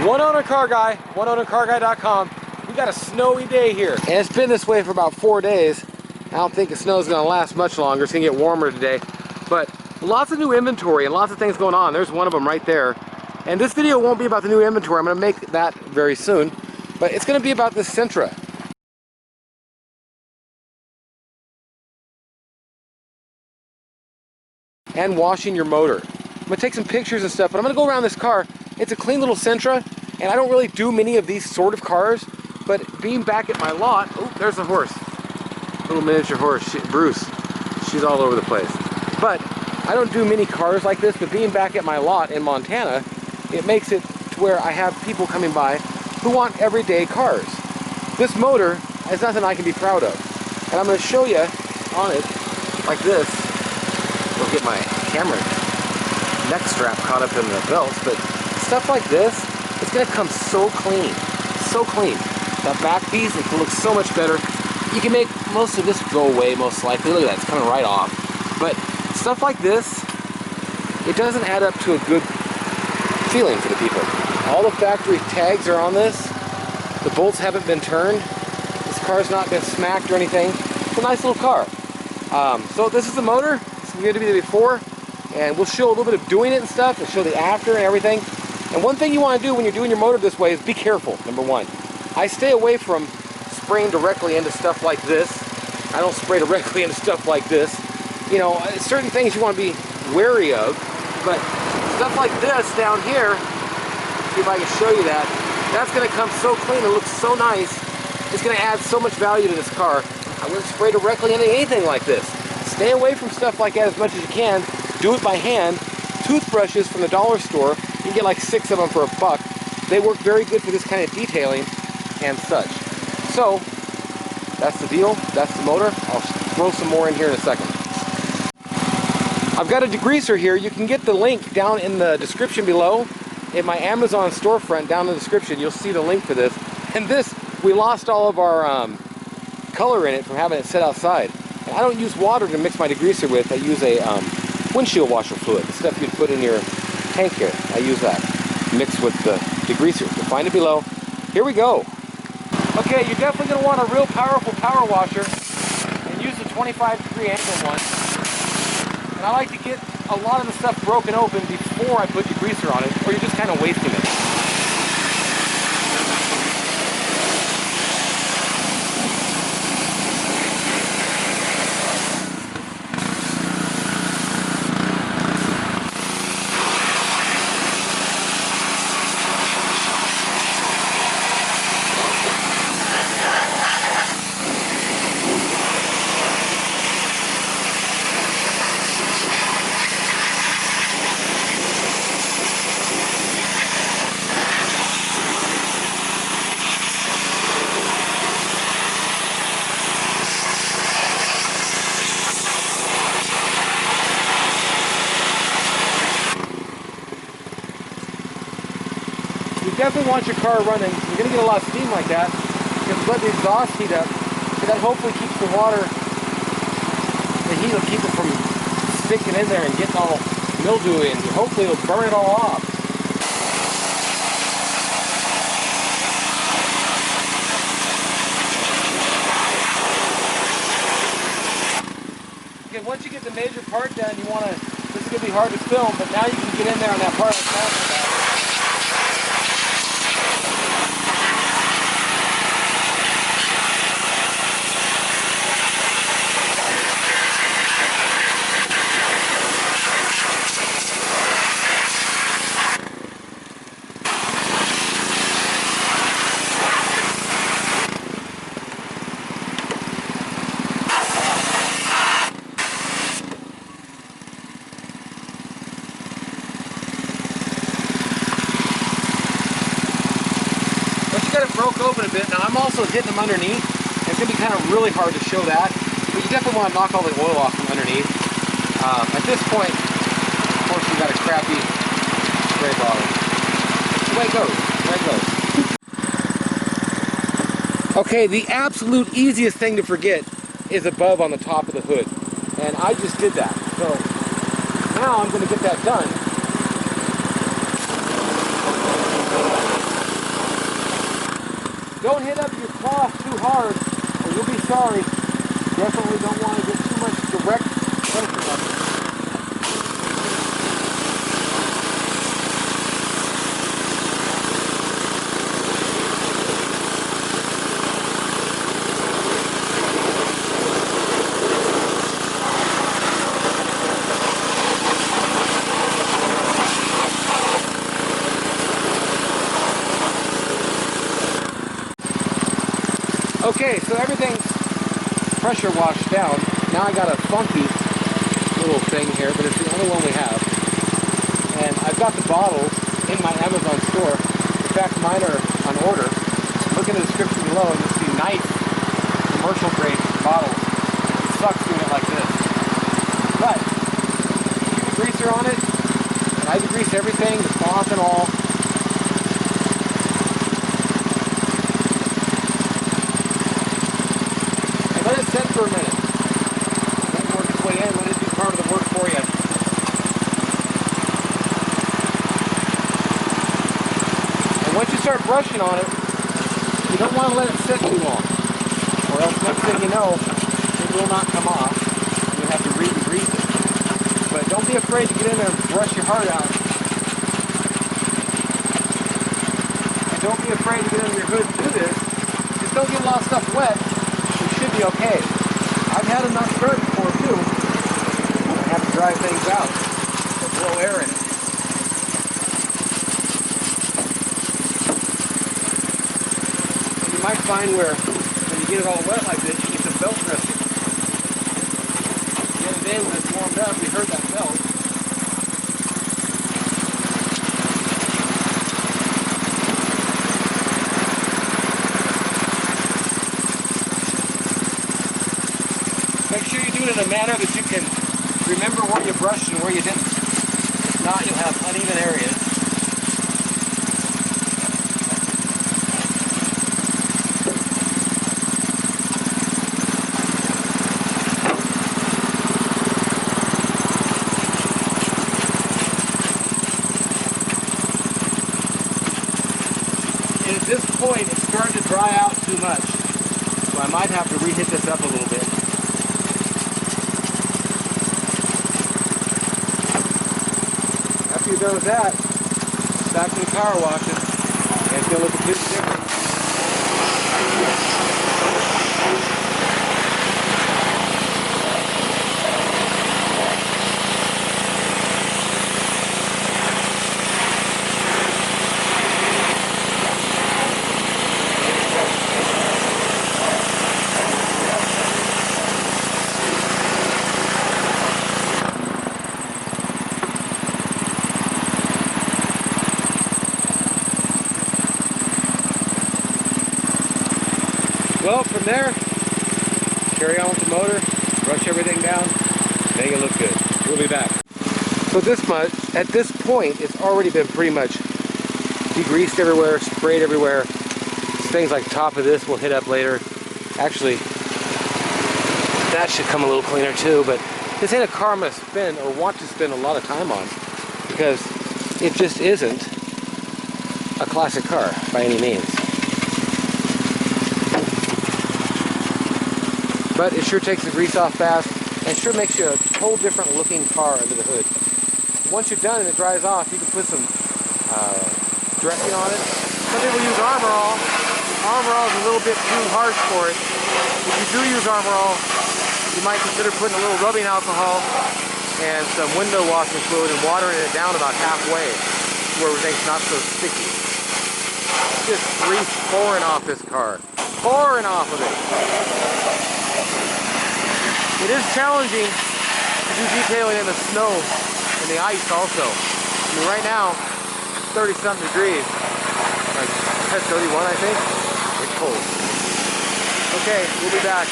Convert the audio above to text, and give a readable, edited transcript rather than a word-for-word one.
One owner car guy, oneownercarguy.com. We got a snowy day here, and it's been this way for about 4 days. I don't think the snow is going to last much longer. It's going to get warmer today, but lots of new inventory and lots of things going on. There's one of them right there. And this video won't be about the new inventory. I'm going to make that very soon, but it's going to be about this Sentra. And washing your motor. I'm going to take some pictures and stuff, but I'm going to go around this car. It's a clean little Sentra, and I don't really do many of these sort of cars, but being back at my lot, oh, there's a horse. Little miniature horse, Bruce. She's all over the place. But I don't do many cars like this, but being back at my lot in Montana, it makes it to where I have people coming by who want everyday cars. This motor is nothing I can be proud of. And I'm going to show you on it like this. We'll get my camera neck strap caught up in the belts, but stuff like this, it's going to come so clean. So clean. That back piece, it looks so much better. You can make most of this go away, most likely. Look at that, it's coming right off. But stuff like this, it doesn't add up to a good feeling for the people. All the factory tags are on this. The bolts haven't been turned. This car's not been smacked or anything. It's a nice little car. So this is the motor. It's going to be the before. And we'll show a little bit of doing it and stuff, and show the after and everything. And one thing you want to do when you're doing your motor this way is be careful, number one. I stay away from spraying directly into stuff like this. I don't spray directly into stuff like this. You know, certain things you want to be wary of, but stuff like this down here, see if I can show you that, that's going to come so clean and look so nice. It's going to add so much value to this car. I wouldn't spray directly into anything like this. Stay away from stuff like that as much as you can. Do it by hand. Toothbrushes from the dollar store, you can get like 6 of them for $1. They work very good for this kind of detailing and such. So, that's the deal. That's the motor. I'll throw some more in here in a second. I've got a degreaser here. You can get the link down in the description below. In my Amazon storefront, down in the description, you'll see the link for this. And this, we lost all of our color in it from having it sit outside. And I don't use water to mix my degreaser with. I use a windshield washer fluid, the stuff you'd put in your tank here. I use that mixed with the degreaser. You'll find it below. Here we go. Okay, you're definitely going to want a real powerful power washer, and use the 25-degree angle one. And I like to get a lot of the stuff broken open before I put degreaser on it, or you're just kind of wasting it. You definitely want your car running. You're going to get a lot of steam like that because let the exhaust heat up. So that hopefully keeps the water, the heat will keep it from sticking in there and getting all mildewy, and hopefully it'll burn it all off. Okay, once you get the major part done, you want to, this is going to be hard to film, but now you can get in there on that part I'm talking about. It broke open a bit. Now I'm also hitting them underneath. It's going to be kind of really hard to show that, but you definitely want to knock all the oil off from underneath. At this point, of course, we got a crappy spray bottle. Away it goes. Away it goes. Okay, the absolute easiest thing to forget is above on the top of the hood, and I just did that. So now I'm going to get that done. Don't hit up your cloth too hard or you'll be sorry. Definitely don't want to get too much direct pressure on it. Okay, so everything's pressure washed down. Now I got a funky little thing here, but it's the only one we have. And I've got the bottles in my Amazon store. In fact, mine are on order. Look in the description below and you'll see nice commercial grade bottles. It sucks doing it like this. But, keep a degreaser on it, and I degrease everything, the cloth and all. Let it set for a minute. Don't work its way in, let it do part of the work for you. And once you start brushing on it, you don't want to let it sit too long. Or else next thing you know, it will not come off. You'll have to re-degrease it. But don't be afraid to get in there and brush your heart out. And don't be afraid to get under your hood and do this. Just don't get a lot of stuff wet. Should be okay. I've had enough dirt before too. I have to dry things out. But blow air in it. And you might find where when you get it all wet like this, you get some belt dressing. The other day when it's warmed up, we heard that belt. Make sure you do it in a manner that you can remember where you brushed and where you didn't. If not, you'll have uneven areas. And at this point, it's starting to dry out too much. So I might have to re-hit this up a little bit. After you're done with that, back to the power washer, and it's going to look a bit different. Well, from there, carry on with the motor, brush everything down, make it look good. We'll be back. So at this point, it's already been pretty much degreased everywhere, sprayed everywhere. Things like the top of this will hit up later. Actually, that should come a little cleaner too, but this ain't a car I'm gonna spend or want to spend a lot of time on because it just isn't a classic car by any means. But it sure takes the grease off fast and sure makes you a whole different looking car under the hood. Once you're done and it dries off, you can put some dressing on it. Some people use Armor All. Armor All is a little bit too harsh for it. If you do use Armor All, you might consider putting a little rubbing alcohol and some window washing fluid and watering it down about halfway where everything's not so sticky. Just grease pouring off this car. Pouring off of it. It is challenging to do detailing in the snow and the ice also. I mean, right now, it's 30-something degrees. Like 31, I think. It's cold. Okay, we'll be back.